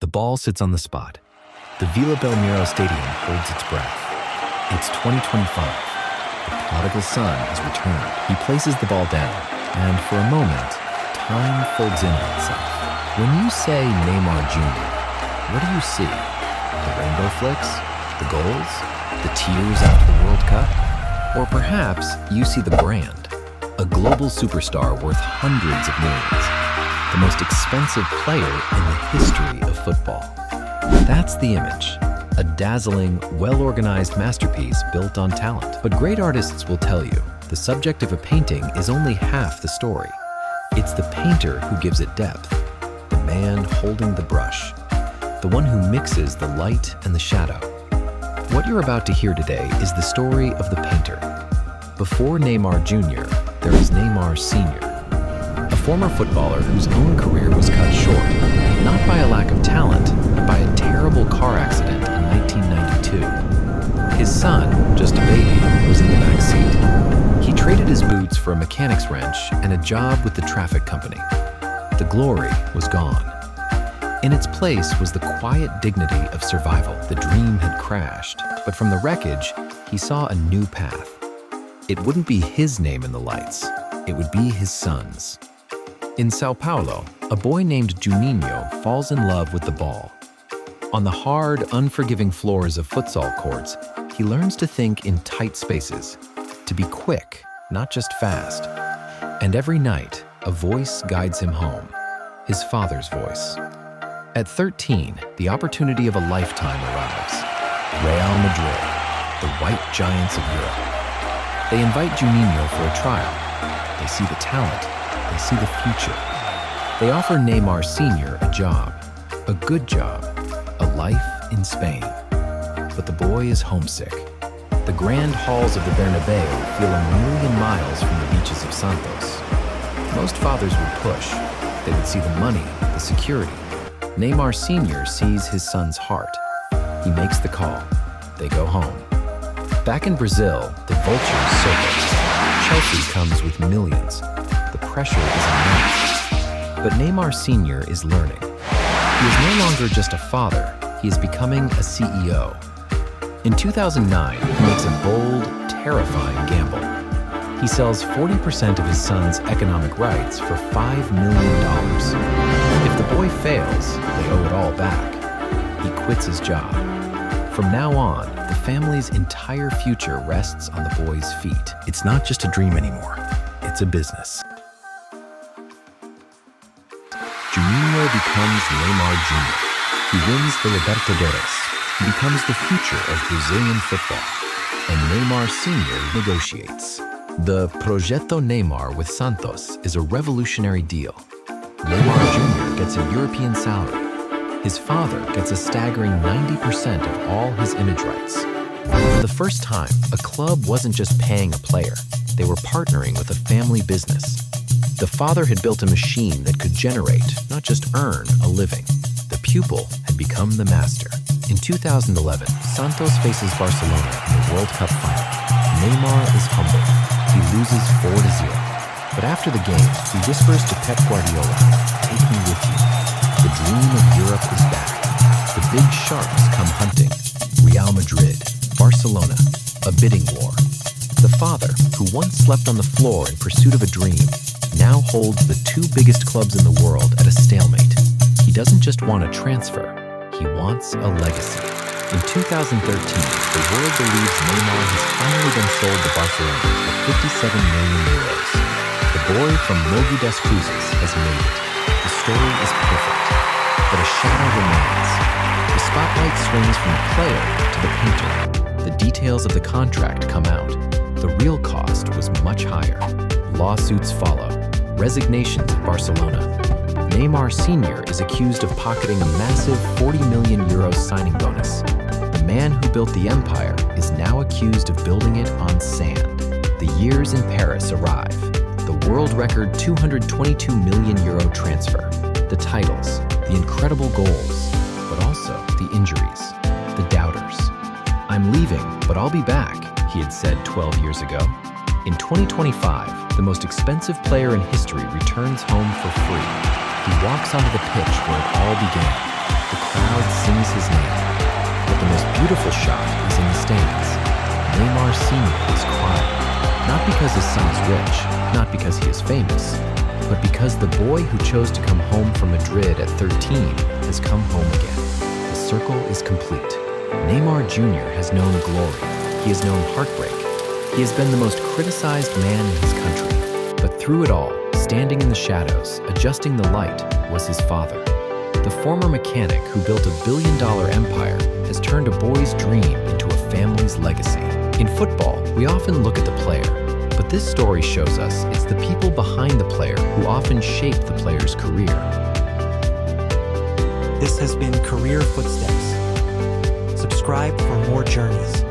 The ball sits on the spot. The Vila Belmiro Stadium holds its breath. It's 2025. The prodigal son has returned. He places the ball down, and for a moment, time folds in on itself. When you say Neymar Jr., what do you see? The rainbow flicks? The goals? The tears after the World Cup? Or perhaps you see the brand, a global superstar worth hundreds of millions, the most expensive player in the history of football. That's the image, a dazzling, well-organized masterpiece built on talent. But great artists will tell you, the subject of a painting is only half the story. It's the painter who gives it depth, the man holding the brush, the one who mixes the light and the shadow. What you're about to hear today is the story of the painter. Before Neymar Jr., there is Neymar Sr., a former footballer whose own career was cut short, not by a lack of talent, but by a terrible car accident in 1992. His son, just a baby, was in the back seat. He traded his boots for a mechanic's wrench and a job with the traffic company. The glory was gone. In its place was the quiet dignity of survival. The dream had crashed, but from the wreckage, he saw a new path. It wouldn't be his name in the lights, it would be his son's. In Sao Paulo, a boy named Juninho falls in love with the ball. On the hard, unforgiving floors of futsal courts, he learns to think in tight spaces, to be quick, not just fast. And every night, a voice guides him home, his father's voice. At 13, the opportunity of a lifetime arrives. Real Madrid, the white giants of Europe. They invite Juninho for a trial. They see the talent. They see the future. They offer Neymar Sr. a job, a good job, a life in Spain. But the boy is homesick. The grand halls of the Bernabeu feel a million miles from the beaches of Santos. Most fathers would push. They would see the money, the security. Neymar Sr. sees his son's heart. He makes the call. They go home. Back in Brazil, the vultures circle. Chelsea comes with millions. The pressure is immense. But Neymar Sr. is learning. He is no longer just a father. He is becoming a CEO. In 2009, he makes a bold, terrifying gamble. He sells 40% of his son's economic rights for $5 million. If the boy fails, they owe it all back. He quits his job. From now on, the family's entire future rests on the boy's feet. It's not just a dream anymore. It's a business. Juninho becomes Neymar Jr. He wins the Libertadores. He becomes the future of Brazilian football. And Neymar Sr. negotiates. The Projeto Neymar with Santos is a revolutionary deal. Neymar Jr. gets a European salary. His father gets a staggering 90% of all his image rights. For the first time, a club wasn't just paying a player. They were partnering with a family business. The father had built a machine that could generate, not just earn, a living. The pupil had become the master. In 2011, Santos faces Barcelona in the World Cup final. Neymar is humble. He loses 4-0. But after the game, he whispers to Pep Guardiola, "Take me with you. The dream of Europe is back. The big sharks come hunting. Real Madrid, Barcelona, a bidding war." The father, who once slept on the floor in pursuit of a dream, now holds the two biggest clubs in the world at a stalemate. He doesn't just want a transfer, he wants a legacy. In 2013, the world believes Neymar has finally been sold to Barcelona for 57 million euros. The boy from Mogi das Cruzes has made it. The story is perfect, but a shadow remains. The spotlight swings from the player to the painter. The details of the contract come out. The real cost was much higher. Lawsuits follow. Resignations at Barcelona. Neymar Sr. is accused of pocketing a massive 40 million euros signing bonus. The man who built the empire is now accused of building it on sand. The years in Paris arrive. The world record 222 million euro transfer. The titles, the incredible goals, but also the injuries, the doubters. "I'm leaving, but I'll be back," he had said 12 years ago. In 2025, the most expensive player in history returns home for free. He walks onto the pitch where it all began. The crowd beautiful shot is in the stands. Neymar Sr. is crying, not because his son is rich, not because he is famous, but because the boy who chose to come home from Madrid at 13 has come home again. The circle is complete. Neymar Jr. has known glory. He has known heartbreak. He has been the most criticized man in his country. But through it all, standing in the shadows, adjusting the light, was his father. The former mechanic who built a billion-dollar empire has turned a boy's dream into a family's legacy. In football, we often look at the player, but this story shows us it's the people behind the player who often shape the player's career. This has been Career Footsteps. Subscribe for more journeys.